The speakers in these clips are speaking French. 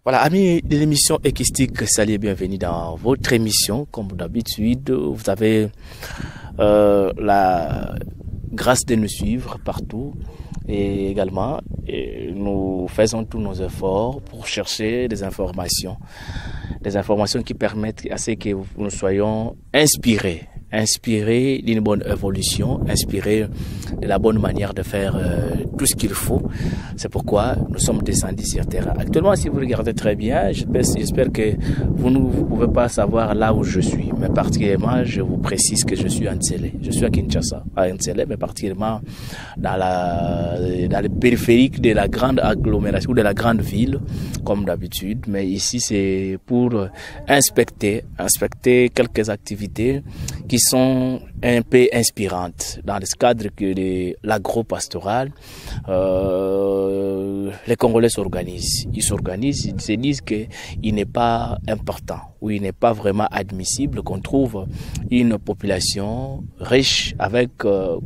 Voilà, amis de l'émission Équistique, salut et bienvenue dans votre émission. Comme d'habitude, vous avez la grâce de nous suivre partout. Et également, nous faisons tous nos efforts pour chercher des informations qui permettent à ce que nous soyons inspirés d'une bonne évolution, inspirés de la bonne manière de faire tout ce qu'il faut. C'est pourquoi nous sommes descendus sur terre. Actuellement, si vous regardez très bien, j'espère que vous ne pouvez pas savoir là où je suis. Mais particulièrement, je vous précise que je suis à Ntsele. Je suis à Kinshasa, à Ntsele, mais particulièrement dans le périphérique de la grande agglomération, ou de la grande ville, comme d'habitude. Mais ici, c'est pour inspecter quelques activités qui sont un peu inspirantes. Dans le cadre de l'agro-pastoral, les Congolais s'organisent. Ils se disent qu'il n'est pas important, ou il n'est pas vraiment admissible qu'on trouve une population riche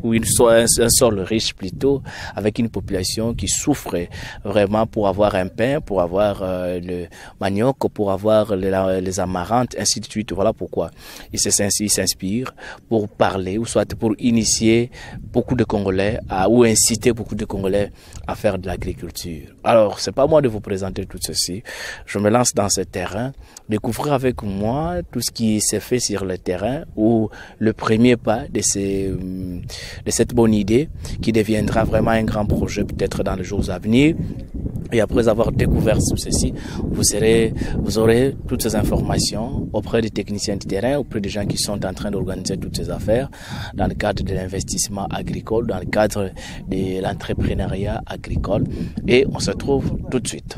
ou un sol riche plutôt, avec une population qui souffre vraiment pour avoir un pain, pour avoir le manioc, pour avoir les amarantes, ainsi de suite. Voilà pourquoi ils s'inspirent pour parler, ou soit pour initier beaucoup de Congolais ou inciter beaucoup de Congolais à faire de l'agriculture. Alors, c'est pas moi de vous présenter tout ceci. Je me lance dans ce terrain, découvrir avec moi tout ce qui s'est fait sur le terrain, ou le premier pas de cette bonne idée qui deviendra vraiment un grand projet peut-être dans les jours à venir. Et après avoir découvert tout ceci, vous aurez toutes ces informations auprès des techniciens du terrain, auprès des gens qui sont en train d'organiser toutes ces affaires dans le cadre de l'investissement agricole, dans le cadre de l'entrepreneuriat agricole. Et on se retrouve tout de suite.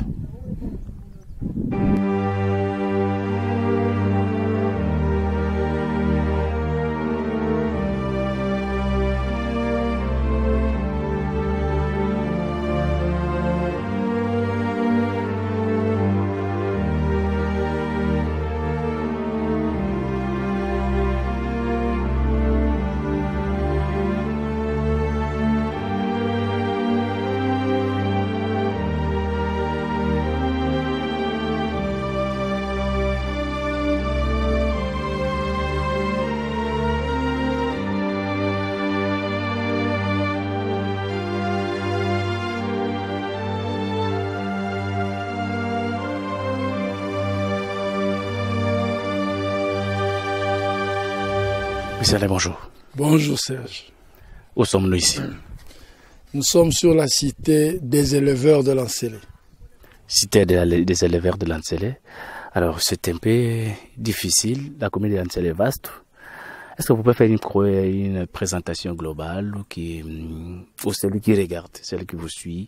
Monsieur, bonjour. Bonjour Serge. Où sommes-nous ici? Nous sommes sur la cité des éleveurs de Ntsele. Cité des éleveurs de Ntsele. Alors c'est un peu difficile, la commune de Ntsele est vaste. Est-ce que vous pouvez faire une présentation globale ou celui qui regarde, celui qui vous suit,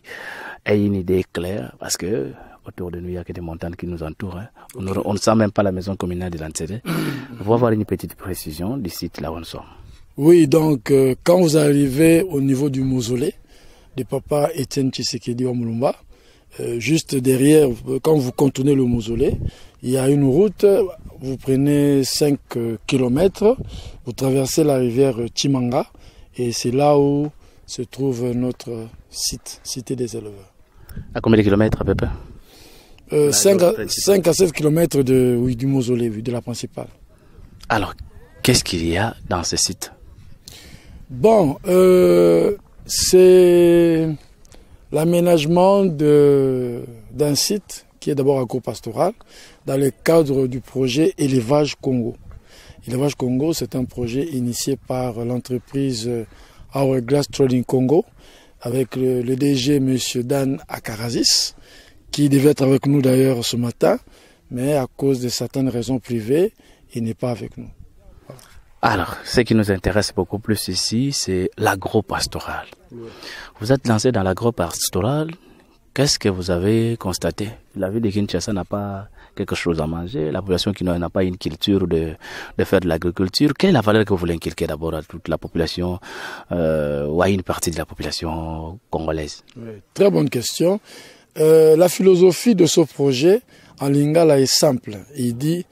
ait une idée claire? Parce que autour de nous, il n'y a que des montagnes qui nous entourent. Hein. On ne sent même pas la maison communale de Ntsele. On va avoir une petite précision du site là où nous sommes. Oui, donc quand vous arrivez au niveau du mausolée de Papa Etienne Tshisekedi Wamulumba, juste derrière, quand vous contournez le mausolée, il y a une route, vous prenez 5 km, vous traversez la rivière Chimanga, et c'est là où se trouve notre site, cité des éleveurs. À combien de kilomètres à peu près? 5 à 7 km du mausolée, de la principale. Alors, qu'est-ce qu'il y a dans ce site? Bon, c'est l'aménagement d'un site qui est d'abord agro-pastoral dans le cadre du projet Élevage Congo. Élevage Congo, c'est un projet initié par l'entreprise Hourglass Trading Congo avec le DG M. Dan Akarazis, qui devait être avec nous d'ailleurs ce matin, mais à cause de certaines raisons privées, il n'est pas avec nous. Voilà. Alors, ce qui nous intéresse beaucoup plus ici, c'est l'agro-pastoral. Oui. Vous êtes lancé dans l'agro-pastoral. Qu'est-ce que vous avez constaté? La ville de Kinshasa n'a pas quelque chose à manger, la population qui n'a pas une culture de faire de l'agriculture. Quelle est la valeur que vous voulez inculquer d'abord à toute la population ou à une partie de la population congolaise? Oui, très bonne question. La philosophie de ce projet en lingala est simple. Il dit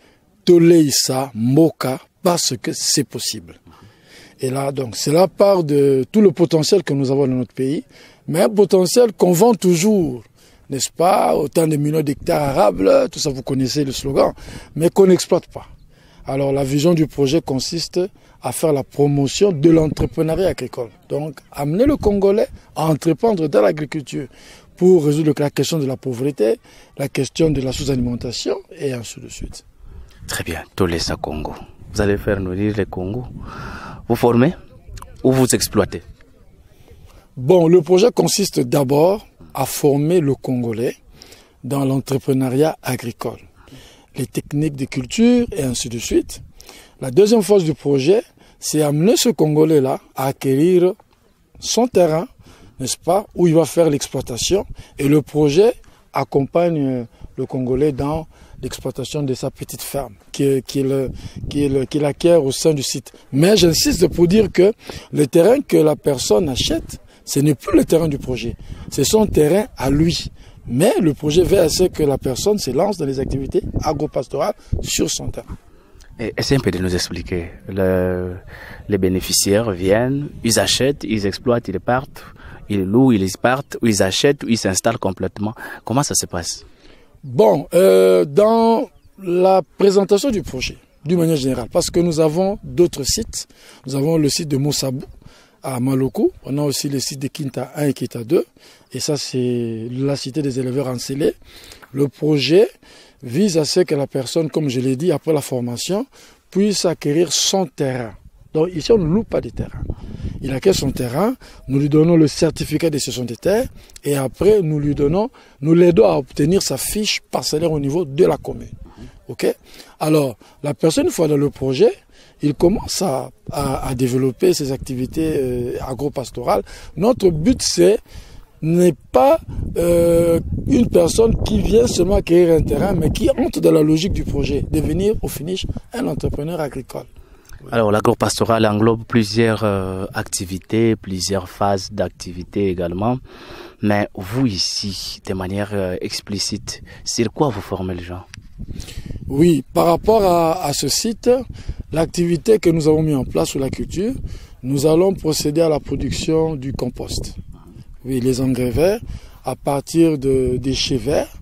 Toleisa Moka parce que c'est possible. Et là, donc, c'est la part de tout le potentiel que nous avons dans notre pays, mais un potentiel qu'on vend toujours n'est-ce pas, autant de millions d'hectares arables, tout ça vous connaissez le slogan, mais qu'on n'exploite pas. Alors la vision du projet consiste à faire la promotion de l'entrepreneuriat agricole. Donc amener le Congolais à entreprendre dans l'agriculture pour résoudre la question de la pauvreté, la question de la sous-alimentation et ainsi de suite. Très bien, Tolesa Congo. Vous allez faire nourrir les Congos. Vous formez ou vous exploitez? Bon, le projet consiste d'abord à former le Congolais dans l'entrepreneuriat agricole, les techniques de culture et ainsi de suite. La deuxième phase du projet, c'est amener ce Congolais-là à acquérir son terrain, n'est-ce pas, où il va faire l'exploitation. Et le projet accompagne le Congolais dans l'exploitation de sa petite ferme qu'il acquiert au sein du site. Mais j'insiste pour dire que le terrain que la personne achète, ce n'est plus le terrain du projet, c'est son terrain à lui. Mais le projet veut à ce que la personne se lance dans les activités agro-pastorales sur son terrain. Essayez un peu de nous expliquer. Les bénéficiaires viennent, ils achètent, ils exploitent, ils partent, ils louent, ils partent, ou ils achètent, ou ils s'installent complètement. Comment ça se passe? Bon, dans la présentation du projet, d'une manière générale, parce que nous avons d'autres sites. Nous avons le site de Mosabou à Maloko, on a aussi le site de Kinta 1 et Kinta 2, et ça c'est la cité des éleveurs en Célé. Le projet vise à ce que la personne, comme je l'ai dit, après la formation, puisse acquérir son terrain. Donc ici on ne loue pas de terrain. Il acquiert son terrain, nous lui donnons le certificat de cession des terres, et après nous l'aidons à obtenir sa fiche parcellaire au niveau de la commune. Ok? Alors, la personne, une fois dans le projet, il commence à développer ses activités agro-pastorales. Notre but, n'est pas une personne qui vient seulement acquérir un terrain, mais qui entre dans la logique du projet, devenir au finish un entrepreneur agricole. Alors l'agro-pastoral englobe plusieurs activités, plusieurs phases d'activité également. Mais vous ici, de manière explicite, sur quoi vous formez les gens? Oui, par rapport à ce site, l'activité que nous avons mis en place sur la culture, nous allons procéder à la production du compost. Oui, les engrais verts à partir de déchets verts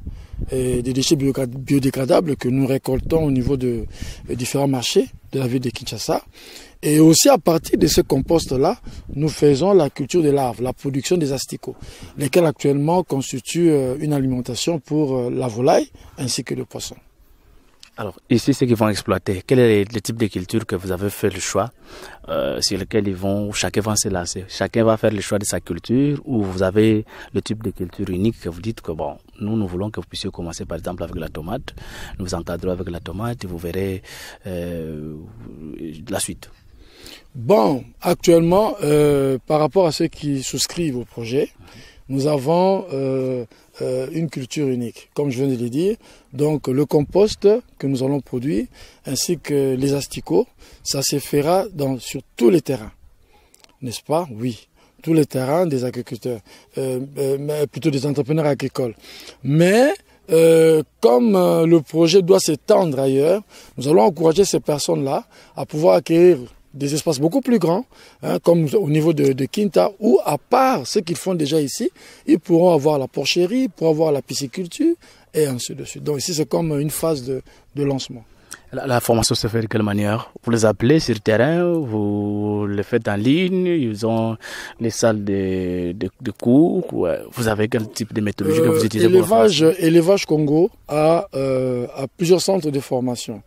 et des déchets biodégradables que nous récoltons au niveau de différents marchés de la ville de Kinshasa. Et aussi à partir de ce compost-là, nous faisons la culture des larves, la production des asticots, lesquels actuellement constituent une alimentation pour la volaille ainsi que le poisson. Alors, ici, ceux qui vont exploiter, quel est le type de culture que vous avez fait le choix, sur lequel chacun va se lancer? Chacun va faire le choix de sa culture, ou vous avez le type de culture unique que vous dites que bon, nous voulons que vous puissiez commencer par exemple avec la tomate, nous vous encadrons avec la tomate et vous verrez la suite. Bon, actuellement, par rapport à ceux qui souscrivent au projet, nous avons une culture unique, comme je viens de le dire. Donc le compost que nous allons produire, ainsi que les asticots, ça se fera sur tous les terrains, n'est-ce pas? Oui, tous les terrains des agriculteurs, mais plutôt des entrepreneurs agricoles. Mais comme le projet doit s'étendre ailleurs, nous allons encourager ces personnes-là à pouvoir acquérir des espaces beaucoup plus grands, comme au niveau de Kinta, où à part ce qu'ils font déjà ici, ils pourront avoir la porcherie, ils pourront avoir la pisciculture, et ainsi de suite. Donc ici, c'est comme une phase de lancement. La formation se fait de quelle manière? Vous les appelez sur le terrain, vous les faites en ligne, ils ont les salles de cours, vous avez quel type de méthodologie que vous utilisez pour la formation? Élevage Congo a plusieurs centres de formation.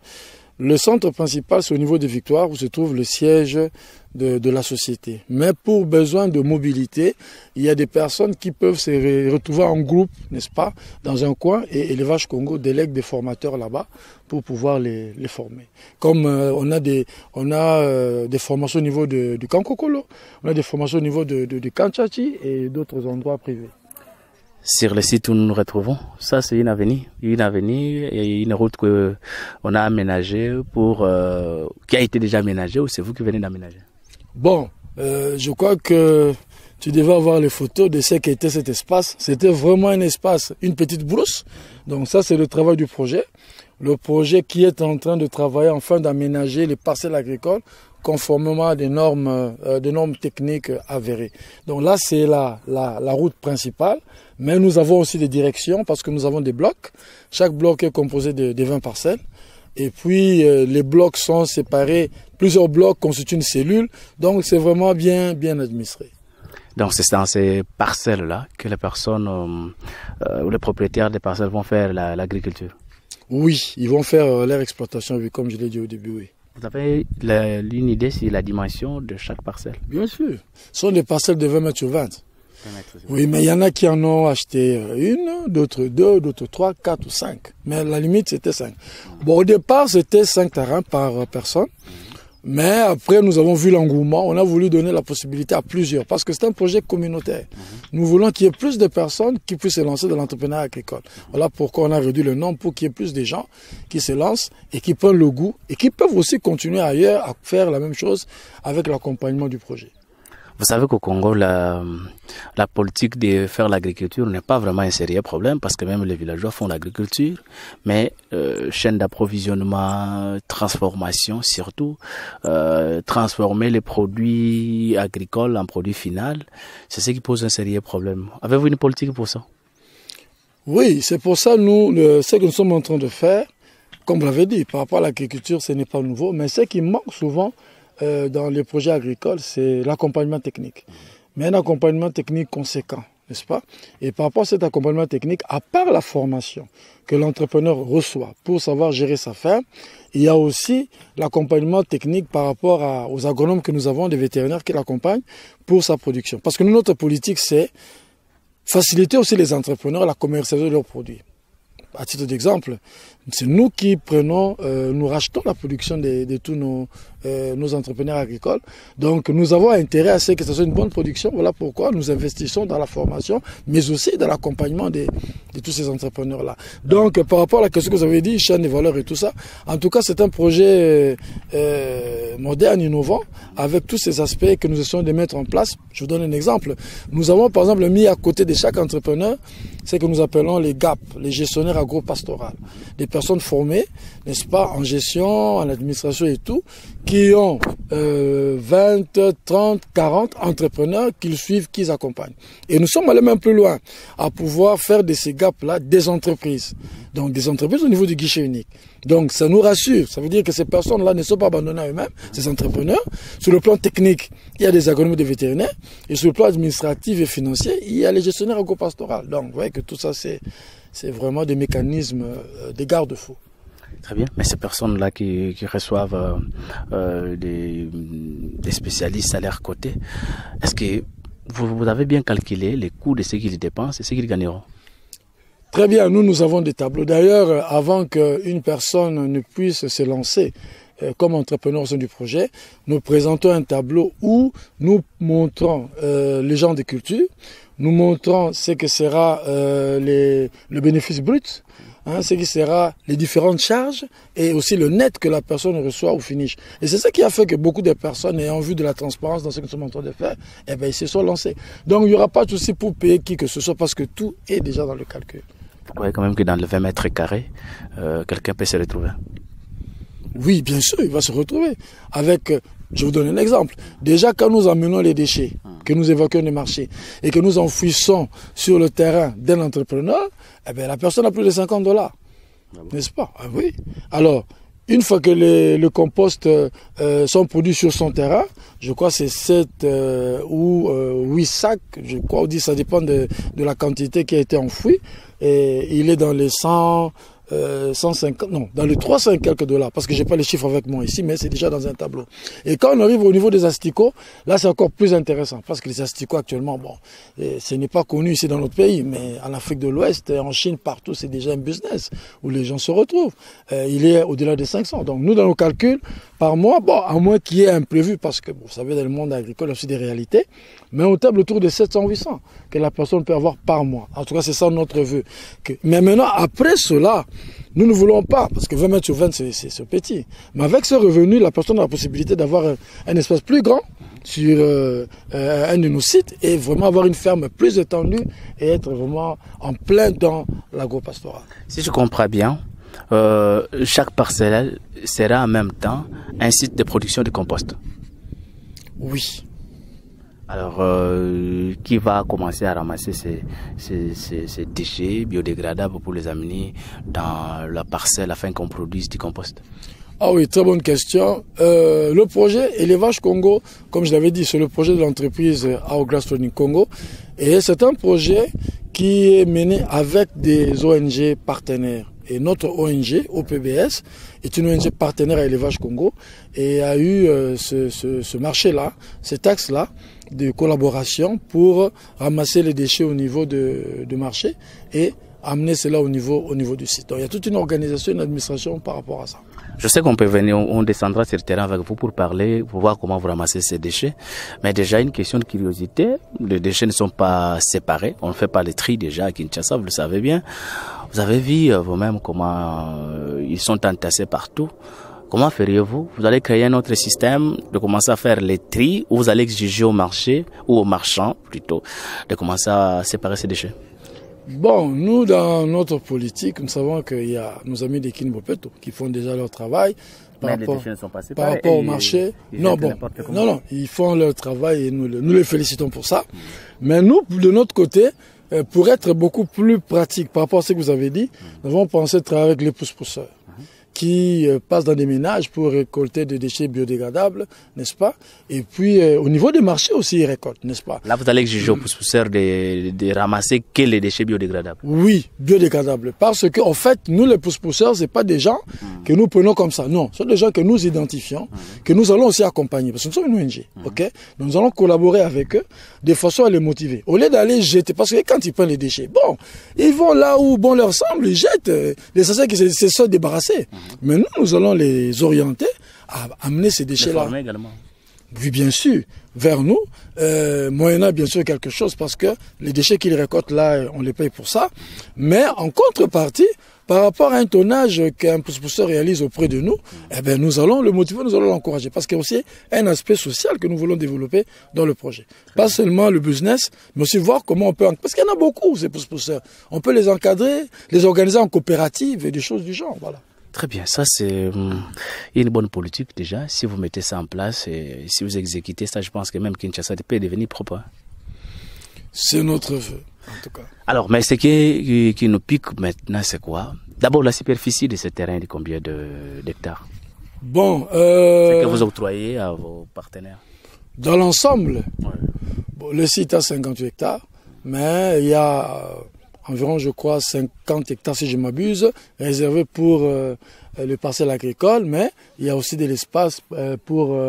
Le centre principal, c'est au niveau des Victoires, où se trouve le siège de la société. Mais pour besoin de mobilité, il y a des personnes qui peuvent se retrouver en groupe, n'est-ce pas, dans un coin, et Élevage Congo délègue des formateurs là-bas pour pouvoir les former. Comme on a des formations au niveau du Kankokolo, on a des formations au niveau de Kanchachi et d'autres endroits privés. Sur le site où nous nous retrouvons, ça c'est une avenue et une route que on a aménagée qui a été déjà aménagée, ou c'est vous qui venez d'aménager? Bon, je crois que tu devais avoir les photos de ce qu'était cet espace. C'était vraiment un espace, une petite brousse. Donc ça c'est le travail du projet. Le projet qui est en train de travailler afin d'aménager les parcelles agricoles conformément à des normes techniques avérées. Donc là, c'est la route principale, mais nous avons aussi des directions parce que nous avons des blocs. Chaque bloc est composé de 20 parcelles. Et puis, les blocs sont séparés. Plusieurs blocs constituent une cellule. Donc, c'est vraiment bien administré. Donc, c'est dans ces parcelles-là que les personnes ou les propriétaires des parcelles vont faire l'agriculture. Oui, ils vont faire leur exploitation, oui, comme je l'ai dit au début, oui. Vous avez une idée sur la dimension de chaque parcelle? Bien sûr. Ce sont des parcelles de 20 mètres sur 20. Oui, mais il y en a qui en ont acheté une, d'autres 2, d'autres 3, 4 ou 5. Mais la limite, c'était 5. Bon, au départ, c'était 5 terrains par personne. Mais après, nous avons vu l'engouement. On a voulu donner la possibilité à plusieurs parce que c'est un projet communautaire. Nous voulons qu'il y ait plus de personnes qui puissent se lancer dans l'entrepreneuriat agricole. Voilà pourquoi on a réduit le nombre pour qu'il y ait plus de gens qui se lancent et qui prennent le goût et qui peuvent aussi continuer ailleurs à faire la même chose avec l'accompagnement du projet. Vous savez qu'au Congo, la politique de faire l'agriculture n'est pas vraiment un sérieux problème parce que même les villageois font l'agriculture, mais chaîne d'approvisionnement, transformation surtout, transformer les produits agricoles en produits finaux, c'est ce qui pose un sérieux problème. Avez-vous une politique pour ça? Oui, c'est pour ça ce que nous sommes en train de faire, comme vous l'avez dit, par rapport à l'agriculture, ce n'est pas nouveau, mais ce qui manque souvent dans les projets agricoles, c'est l'accompagnement technique. Mais un accompagnement technique conséquent, n'est-ce pas? Et par rapport à cet accompagnement technique, à part la formation que l'entrepreneur reçoit pour savoir gérer sa ferme, il y a aussi l'accompagnement technique par rapport aux agronomes que nous avons, des vétérinaires qui l'accompagnent pour sa production. Parce que notre politique, c'est faciliter aussi les entrepreneurs à la commercialisation de leurs produits. À titre d'exemple, c'est nous qui prenons, nous rachetons la production de tous nos entrepreneurs agricoles. Donc nous avons intérêt à ce que ce soit une bonne production. Voilà pourquoi nous investissons dans la formation, mais aussi dans l'accompagnement de tous ces entrepreneurs-là. Donc par rapport à la question que vous avez dit, chaîne des valeurs et tout ça, en tout cas c'est un projet moderne, innovant, avec tous ces aspects que nous essayons de mettre en place. Je vous donne un exemple. Nous avons par exemple mis à côté de chaque entrepreneur ce que nous appelons les GAP, les gestionnaires agro-pastoraux. Des personnes formées, n'est-ce pas, en gestion, en administration et tout, qui ont 20, 30, 40 entrepreneurs qu'ils suivent, qu'ils accompagnent. Et nous sommes allés même plus loin, à pouvoir faire de ces GAP-là des entreprises. Donc des entreprises au niveau du guichet unique. Donc ça nous rassure, ça veut dire que ces personnes-là ne sont pas abandonnées à eux-mêmes, ces entrepreneurs. Sur le plan technique, il y a des agronomes, des vétérinaires, et sur le plan administratif et financier, il y a les gestionnaires agro-pastoraux. Donc vous voyez que tout ça, c'est vraiment des mécanismes, des garde-fous. Très bien, mais ces personnes-là qui reçoivent des spécialistes à leur côté, est-ce que vous avez bien calculé les coûts de ce qu'ils dépensent et ce qu'ils gagneront? Très bien, nous avons des tableaux. D'ailleurs, avant qu'une personne ne puisse se lancer comme entrepreneur au sein du projet, nous présentons un tableau où nous montrons les genres de culture, nous montrons ce que sera le bénéfice brut, ce qui sera les différentes charges et aussi le net que la personne reçoit au finish. Et c'est ça qui a fait que beaucoup de personnes, ayant vu de la transparence dans ce que nous sommes en train de faire, ils se sont lancés. Donc il n'y aura pas de souci pour payer qui que ce soit parce que tout est déjà dans le calcul. Vous voyez quand même que dans le 20 mètres carrés, quelqu'un peut se retrouver. Oui, bien sûr, il va se retrouver. Je vous donne un exemple. Déjà, quand nous emmenons les déchets, que nous évacuons des marchés et que nous enfouissons sur le terrain d'un entrepreneur, la personne a plus de $50. N'est-ce pas? Ah oui. Alors, une fois que le compost sont produits sur son terrain, je crois que c'est 7 ou 8 sacs, je crois, ou 10, ça dépend de la quantité qui a été enfouie. Et il est dans les 150, non, dans les 300 et quelques $, parce que j'ai pas les chiffres avec moi ici, mais c'est déjà dans un tableau. Et quand on arrive au niveau des asticots, là c'est encore plus intéressant, parce que les asticots actuellement, ce n'est pas connu ici dans notre pays, mais en Afrique de l'Ouest, en Chine, partout, c'est déjà un business où les gens se retrouvent. Il est au-delà des 500. Donc nous, dans nos calculs, par mois, à moins qu'il y ait un imprévu, parce que vous savez, dans le monde agricole, il y a aussi des réalités, mais on table autour de 700-800 que la personne peut avoir par mois. En tout cas, c'est ça notre vœu. Mais maintenant, après cela, nous ne voulons pas, parce que 20 mètres sur 20, c'est petit. Mais avec ce revenu, la personne a la possibilité d'avoir un espace plus grand sur un de nos sites et vraiment avoir une ferme plus étendue et être vraiment en plein dans l'agro-pastoral. Si je comprends bien, chaque parcelle sera en même temps un site de production de compost. Oui. Alors, qui va commencer à ramasser ces déchets biodégradables pour les amener dans la parcelle afin qu'on produise du compost? Ah oui, très bonne question. Le projet Élevage Congo, comme je l'avais dit, c'est le projet de l'entreprise Hourglass Trading Congo. Et c'est un projet qui est mené avec des ONG partenaires. Et notre ONG, OPBS, est une ONG partenaire à Élevage Congo et a eu ce marché-là, cet axe-là de collaboration pour ramasser les déchets au niveau de marché et amener cela au niveau du site. Donc il y a toute une organisation, une administration par rapport à ça. Je sais qu'on peut venir, on descendra sur le terrain avec vous pour parler, pour voir comment vous ramassez ces déchets. Mais déjà, une question de curiosité. Les déchets ne sont pas séparés. On ne fait pas le tri déjà à Kinshasa, vous le savez bien. Vous avez vu vous-même comment ils sont entassés partout. Comment feriez-vous? Vous allez créer un autre système de commencer à faire les tri ou vous allez exiger au marché, ou aux marchands plutôt, de commencer à séparer ces déchets? Bon, nous, dans notre politique, nous savons qu'il y a nos amis des Kinbopeto qui font déjà leur travail par rapport au marché. Non, ils font leur travail et nous les félicitons pour ça. Mais nous, de notre côté, pour être beaucoup plus pratique par rapport à ce que vous avez dit, nous avons pensé travailler avec les pousse-pousseurs qui passent dans des ménages pour récolter des déchets biodégradables, n'est-ce pas? Et puis, au niveau des marchés aussi, ils récoltent, n'est-ce pas? Là, vous allez exiger aux pousse-pousseurs de ramasser que les déchets biodégradables? Oui, biodégradables. Parce que, en fait, nous, les pousse-pousseurs, c'est pas des gens que nous prenons comme ça. Non, ce sont des gens que nous identifions, que nous allons aussi accompagner. Parce que nous sommes une ONG, ok? Donc, nous allons collaborer avec eux de façon à les motiver. Au lieu d'aller jeter, parce que quand ils prennent les déchets, bon, ils vont là où bon leur semble, ils jettent. L'essentiel qui se sont débarrassés. Mais nous allons les orienter à amener ces déchets-là. Également. Oui, bien sûr, vers nous, moyennant bien sûr quelque chose, parce que les déchets qu'ils récoltent là, on les paye pour ça. Mais en contrepartie, par rapport à un tonnage qu'un pousse-pousseur réalise auprès de nous, eh ben, nous allons le motiver, nous allons l'encourager. Parce qu'il y a aussi un aspect social que nous voulons développer dans le projet. Pas seulement le business, mais aussi voir comment on peut... Parce qu'il y en a beaucoup, ces pousse-pousseurs. On peut les encadrer, les organiser en coopérative et des choses du genre, voilà. Très bien, ça c'est une bonne politique déjà. Si vous mettez ça en place et si vous exécutez ça, je pense que même Kinshasa peut devenir propre. C'est notre vœu, en tout cas. Alors, mais ce qui nous pique maintenant, c'est quoi? D'abord, la superficie de ce terrain de combien d'hectares? Bon, ce que vous octroyez à vos partenaires? Dans l'ensemble, bon, le site a 58 hectares, mais il y a... environ, je crois, 50 hectares, si je m'abuse, réservés pour les parcelles agricoles, mais il y a aussi de l'espace pour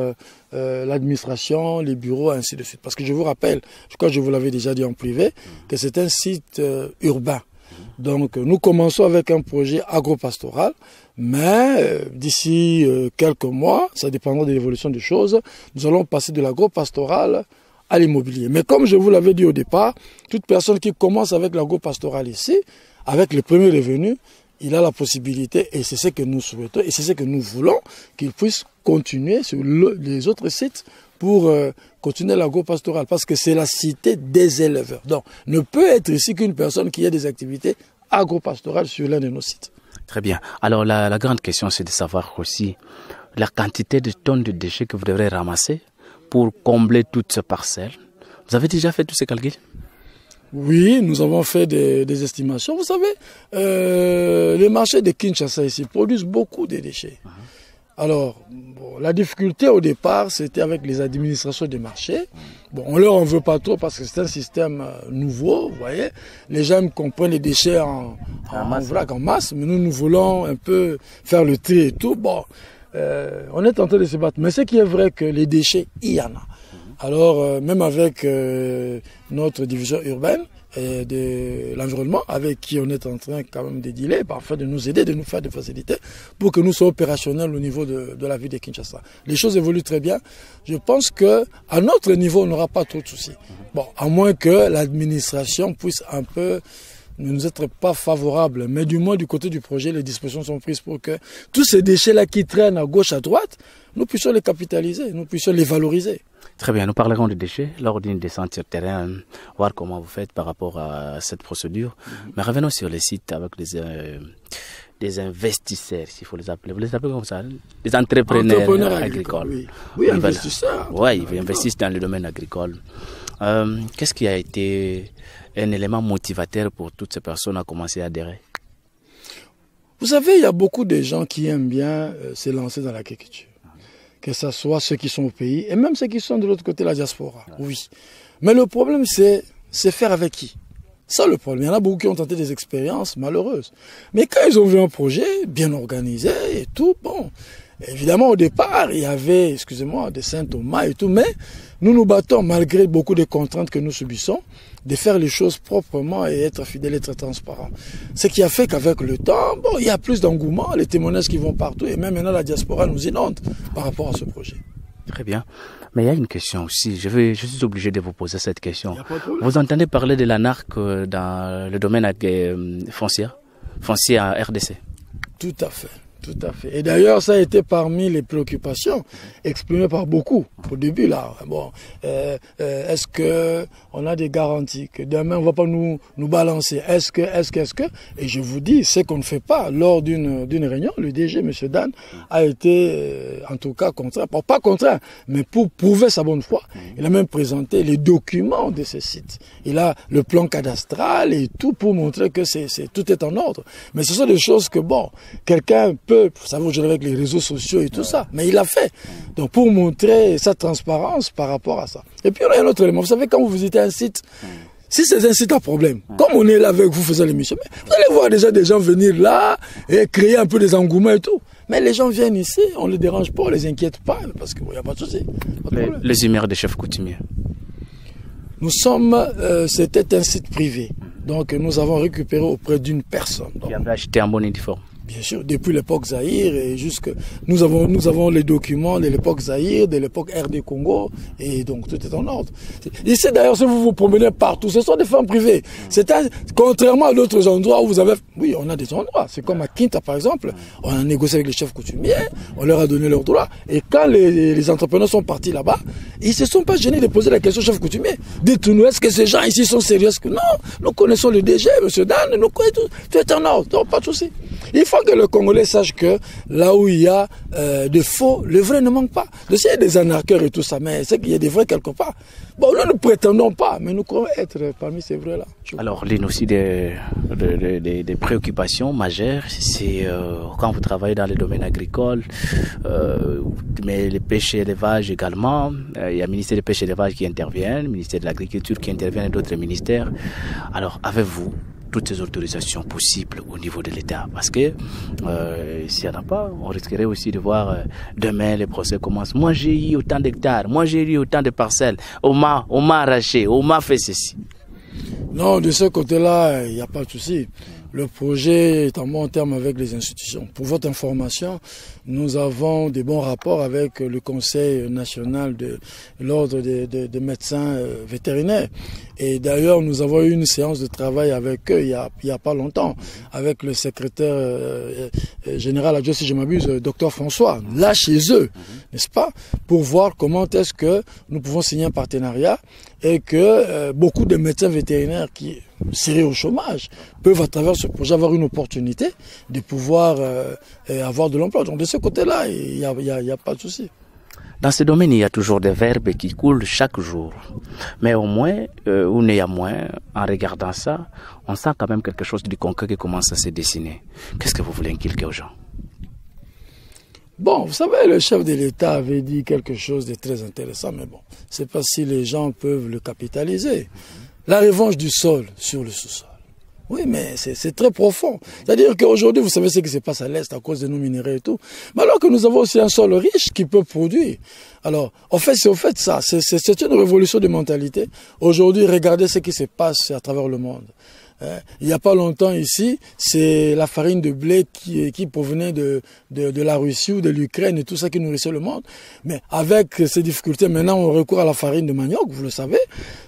l'administration, les bureaux, ainsi de suite. Parce que je vous rappelle, je crois que je vous l'avais déjà dit en privé, que c'est un site urbain. Donc, nous commençons avec un projet agropastoral, mais d'ici quelques mois, ça dépendra de l'évolution des choses, nous allons passer de l'agropastoral à l'immobilier. Mais comme je vous l'avais dit au départ, toute personne qui commence avec l'agro-pastoral ici, avec les premiers revenus, il a la possibilité, et c'est ce que nous souhaitons, et c'est ce que nous voulons, qu'il puisse continuer sur les autres sites pour continuer l'agro-pastoral, parce que c'est la cité des éleveurs. Donc, ne peut être ici qu'une personne qui a des activités agro-pastorales sur l'un de nos sites. Très bien. Alors, la grande question, c'est de savoir aussi la quantité de tonnes de déchets que vous devrez ramasser pour combler toutes ces parcelles. Vous avez déjà fait tous ces calculs? Oui, nous avons fait des estimations. Vous savez, les marchés de Kinshasa ici produisent beaucoup de déchets. Alors, bon, la difficulté au départ, c'était avec les administrations des marchés. Bon, on leur en veut pas trop parce que c'est un système nouveau, vous voyez. Les gens comprennent les déchets en vrac, en masse, mais nous voulons un peu faire le tri et tout. Bon, on est en train de se battre. Mais ce qui est vrai que les déchets, il y en a. Alors, même avec notre division urbaine et de l'environnement, avec qui on est en train quand même de dealer, parfois de nous aider, de nous faire des facilités, pour que nous soyons opérationnels au niveau de la ville de Kinshasa. Les choses évoluent très bien. Je pense que à notre niveau, on n'aura pas trop de soucis. Bon, à moins que l'administration puisse un peu ne nous être pas favorable, mais du moins du côté du projet, les dispositions sont prises pour que tous ces déchets-là qui traînent à gauche, à droite, nous puissions les capitaliser, nous puissions les valoriser. Très bien, nous parlerons de déchets lors d'une descente sur terrain, voir comment vous faites par rapport à cette procédure. Mais revenons sur les sites avec des des investisseurs, s'il faut les appeler. Vous les appelez comme ça, des entrepreneurs agricoles. Oui, oui, investisseurs. Oui, ils investissent dans le domaine agricole. Qu'est-ce qui a été un élément motivateur pour toutes ces personnes à commencer à adhérer? Vous savez, il y a beaucoup de gens qui aiment bien se lancer dans l'agriculture. Que ce soit ceux qui sont au pays et même ceux qui sont de l'autre côté de la diaspora. Oui. Mais le problème, c'est faire avec qui? Ça, le problème. Il y en a beaucoup qui ont tenté des expériences malheureuses. Mais quand ils ont vu un projet bien organisé et tout, bon, évidemment, au départ, il y avait, excusez-moi, des Saint Thomas et tout, mais nous nous battons, malgré beaucoup de contraintes que nous subissons, de faire les choses proprement et être fidèle, être transparent. Ce qui a fait qu'avec le temps, bon, il y a plus d'engouement, les témoignages qui vont partout, et même maintenant la diaspora nous inonde par rapport à ce projet. Très bien. Mais il y a une question aussi, je suis obligé de vous poser cette question. Vous entendez parler de l'anarque dans le domaine foncier en RDC? Tout à fait. Tout à fait. Et d'ailleurs, ça a été parmi les préoccupations exprimées par beaucoup au début là. Bon, est-ce que on a des garanties que demain on va pas nous balancer? Est-ce que et je vous dis, c'est qu'on ne fait pas. Lors d'une réunion, le DG, M. Dan, a été en tout cas contraint, pas contraint, mais pour prouver sa bonne foi. Il a même présenté les documents de ce site. Il a le plan cadastral et tout pour montrer que tout est en ordre. Mais ce sont des choses que bon, quelqu'un peut. Vous savez, aujourd'hui avec les réseaux sociaux et tout ça, mais il l'a fait. Donc pour montrer sa transparence par rapport à ça. Et puis il y a un autre élément. Vous savez, quand vous visitez un site, si c'est un site à problème, comme on est là avec vous faisant l'émission, vous allez voir déjà des gens venir là et créer un peu des engouements et tout. Mais les gens viennent ici, on ne les dérange pas, on ne les inquiète pas, parce qu'il n'y a pas de souci. Les humeurs des chefs coutumiers. Nous sommes, c'était un site privé. Donc nous avons récupéré auprès d'une personne. Qui avait acheté un bon uniforme. Bien sûr, depuis l'époque Zaïre et jusque nous avons les documents de l'époque Zaïre, de l'époque RD Congo et donc tout est en ordre. Ici d'ailleurs, si vous vous promenez partout, ce sont des fermes privées. Contrairement à d'autres endroits où vous avez, oui, on a des endroits. C'est comme à Kinta par exemple, on a négocié avec les chefs coutumiers, on leur a donné leurs droits et quand les entrepreneurs sont partis là-bas, ils se sont pas gênés de poser la question aux chefs coutumiers. Dites-nous, est-ce que ces gens ici sont sérieux? Non, nous connaissons le DG, M. Dan, nous connaissons tout est en ordre, donc pas de souci. Il faut que le Congolais sache que là où il y a des faux, le vrai ne manque pas. Il y a des anarcheurs et tout ça, mais c'est qu'il y a des vrais quelque part. Bon, nous ne prétendons pas, mais nous croyons être parmi ces vrais-là. Alors, l'une aussi des préoccupations majeures, c'est quand vous travaillez dans le domaine agricole, mais les pêches et l'élevage également. Il y a le ministère des pêches et l'élevage qui intervient, le ministère de l'agriculture qui intervient et d'autres ministères. Alors, avez-vous toutes ces autorisations possibles au niveau de l'État? Parce que s'il n'y en a pas, on risquerait aussi de voir demain les procès commencent. Moi j'ai eu autant d'hectares, moi j'ai eu autant de parcelles, on m'a arraché, on m'a fait ceci. Non, de ce côté-là, il n'y a pas de souci. Le projet est en bon terme avec les institutions. Pour votre information, nous avons des bons rapports avec le Conseil national de l'ordre des médecins vétérinaires. Et d'ailleurs, nous avons eu une séance de travail avec eux il y a pas longtemps, avec le secrétaire général adjoint, si je m'abuse, Dr François, là chez eux, n'est-ce pas, pour voir comment est-ce que nous pouvons signer un partenariat et que beaucoup de médecins vétérinaires qui seraient au chômage peuvent à travers ce projet avoir une opportunité de pouvoir avoir de l'emploi. Donc de ce côté-là, il n'y a pas de souci. Dans ce domaine, il y a toujours des verbes qui coulent chaque jour. Mais au moins, ou néanmoins, en regardant ça, on sent quand même quelque chose du concret qui commence à se dessiner. Qu'est-ce que vous voulez inculquer aux gens? Bon, vous savez, le chef de l'État avait dit quelque chose de très intéressant, mais bon, c'est pas si les gens peuvent le capitaliser. La revanche du sol sur le sous-sol. Oui, mais c'est très profond. C'est-à-dire qu'aujourd'hui, vous savez ce qui se passe à l'Est à cause de nos minéraux et tout. Mais alors que nous avons aussi un sol riche qui peut produire. Alors, en fait, c'est au fait ça. C'est une révolution de mentalité. Aujourd'hui, regardez ce qui se passe à travers le monde. Il n'y a pas longtemps ici, c'est la farine de blé qui provenait de la Russie ou de l'Ukraine et tout ça qui nourrissait le monde. Mais avec ces difficultés, maintenant on recourt à la farine de manioc, vous le savez.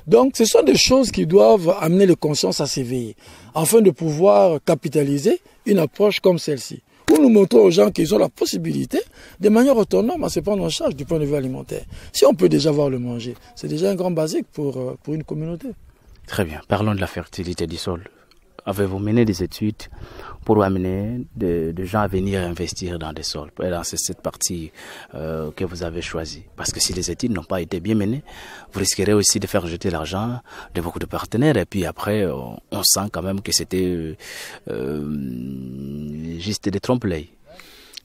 Donc ce sont des choses qui doivent amener les consciences à s'éveiller, afin de pouvoir capitaliser une approche comme celle-ci. Où nous montrons aux gens qu'ils ont la possibilité, de manière autonome, à se prendre en charge du point de vue alimentaire. Si on peut déjà voir le manger, c'est déjà un grand basique pour une communauté. Très bien. Parlons de la fertilité du sol. avez-vous mené des études pour amener des gens à venir investir dans des sols, dans cette partie que vous avez choisie? Parce que si les études n'ont pas été bien menées, vous risquerez aussi de faire jeter l'argent de beaucoup de partenaires. Et puis après, on sent quand même que c'était juste des trompe-l'œil.